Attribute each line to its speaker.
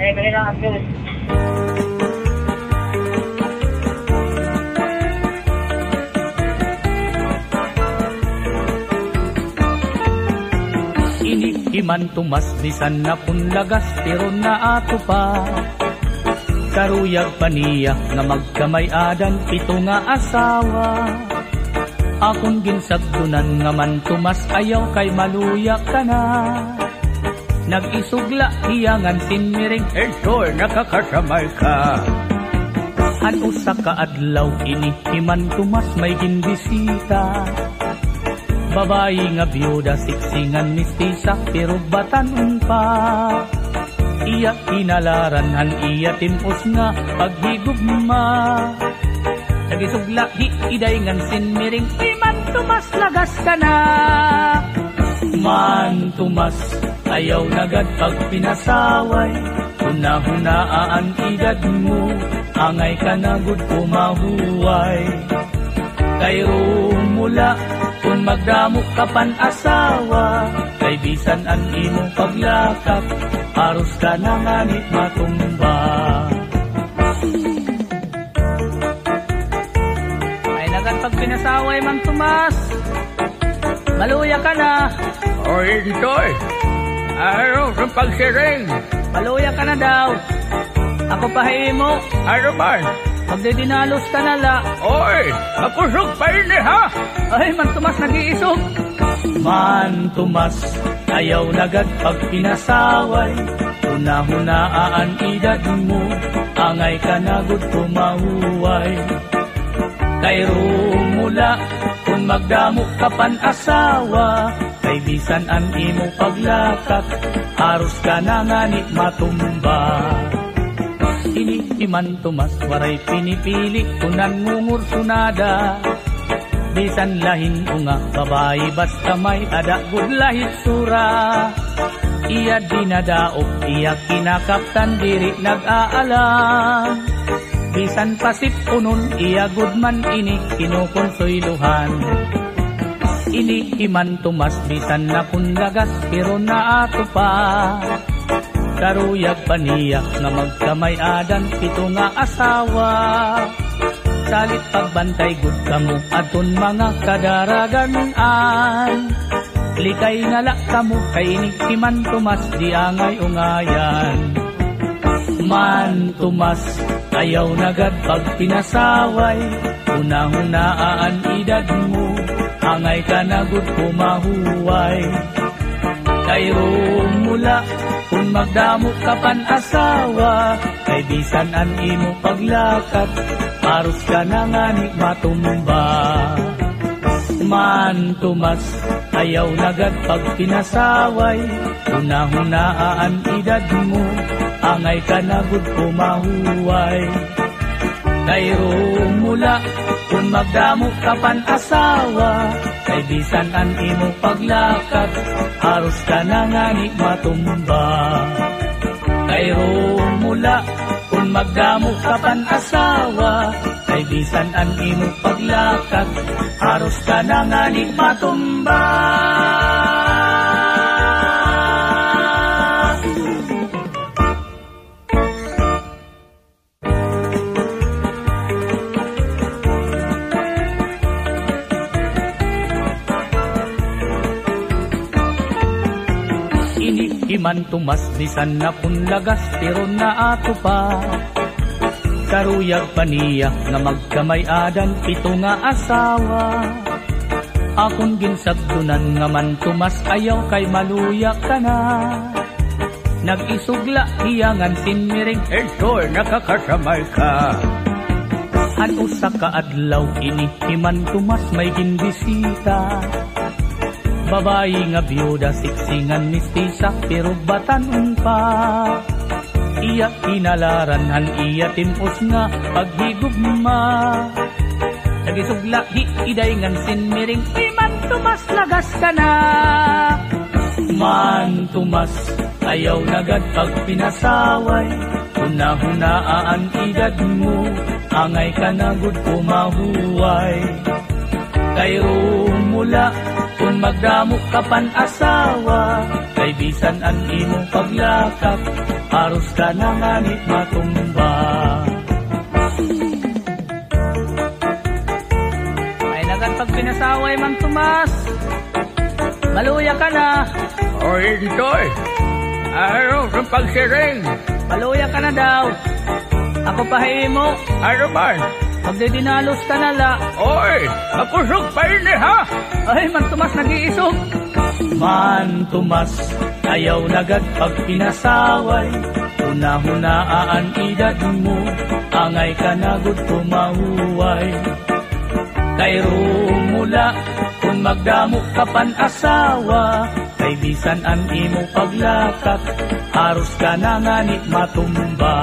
Speaker 1: Ay, kailangan agad.
Speaker 2: Iman tumas bisan na punlagas pero na ato pa karuyag paniya nga magkamay-adan pito nga asawa akon ginsagdunan nga man tumas ayaw kay maluya ka na nag-isugla hiyangan sinmiring ertor nakakasamay ka an usa ka adlaw ini iman tumas may ginbisita babayi nga byuda siksingan mistisa pero batanon pa iya kinalaran han iya timpos nga paghigugma nagisugla iday ngan sinmiring iman tumas lagas ka na man tumas ayaw nagad pag pinasaway hunahunaan edad mo angay ka na gud pumahuway kay rumula kung magdamok ka pan asawa kay bisan ang imong paglakap aros ka na nganit matumba ay nagat pag pinasaway mang tumas maluya ka na
Speaker 3: o Intoy araw sa pagsiring
Speaker 2: maluya ka na daw ako pahimo
Speaker 3: ano ba
Speaker 2: magdidinalos ka na la
Speaker 3: oy akusog pa rin ha
Speaker 2: ay man tumas nag-iisog man tumas ayaw nagad pag pinasaway hunahunaan edad mo angay ka na gud pumahuway kay rumula kung magdamok ka pan asawa kay bisan ang imong paglakak aros ka na nganit matumba iman tumas waray pinipili kunan ngungur sunada bisan lahin unga babae basta may ada gud lahit sura iya dinadaog iya kinakaptan diri nag-aalam bisan pasip unon iya gud man ini kinukonsoyluhan ini iman tumas bisan na kunlagas pero na ato pa karuyag paniya nga magkamay-adan pito nga asawa salit pagbantay gud kamo aton mga kadaraganan likay nga la kamo kay inikiman tumas di angay ungayan man tumas ayaw nagad pag pinasaway hunahunaan edad mo angay ka na gud pumahuway kay rumula kung magdamok ka pan asawa kay bisan an imo paglakad aros ka na ngani matumba man tumas ayaw nagad pag pinasaway hunahunaan edad mo angay ka na gud pumahuway kay rumula kung magdamok ka pan asawa kay bisan an imo paglakad aros ka na ngani matumba kay rumula kung magdamok ka pan asawa kay bisan an imo paglakad aros ka na ngani matumba iman tumas bisan na punlagas pero na ato pa karuyag paniya nga magkamay-adan pito nga asawa akon ginsagdunan nga man tumas ayaw kay maluya ka na nag-isugla hiyangan sinmiring
Speaker 3: ertor nakakasamay ka
Speaker 2: an usa ka adlaw ini iman tumas may ginbisita babayi nga byuda siksingan mistisa pero batanon pa iya kinalaran han iya timpos nga paghigugma nagisugla iday ngan sinmiring iman tumas lagas ka na man tumas ayaw nagad pag pinasaway hunahunaan edad mo angay ka na gud pumahuway kay rumula kung magdamok ka pan asawa kay bisan ang imong paglakap aros ka na nga ni matumba. Ay nagan pag pinasaway Mang Tomas, maluya ka na.
Speaker 3: O Intoy, ayaw sa pagsiring.
Speaker 2: Maluya ka na daw. Ako pahimo.
Speaker 3: Ano man?
Speaker 2: Magdidinalos ka na la.
Speaker 3: Oy, makusog pa ini ha?
Speaker 2: Ay, Man Tomas nag-iisog. Man Tomas, ayaw nagad pag pinasaway. Una-hunaan edad mo, angay ka nagod kumahuway. Kay rumula, kung magdamo ka pan-asawa, kay bisan ang imo paglakat, aros ka na nga ni matumba.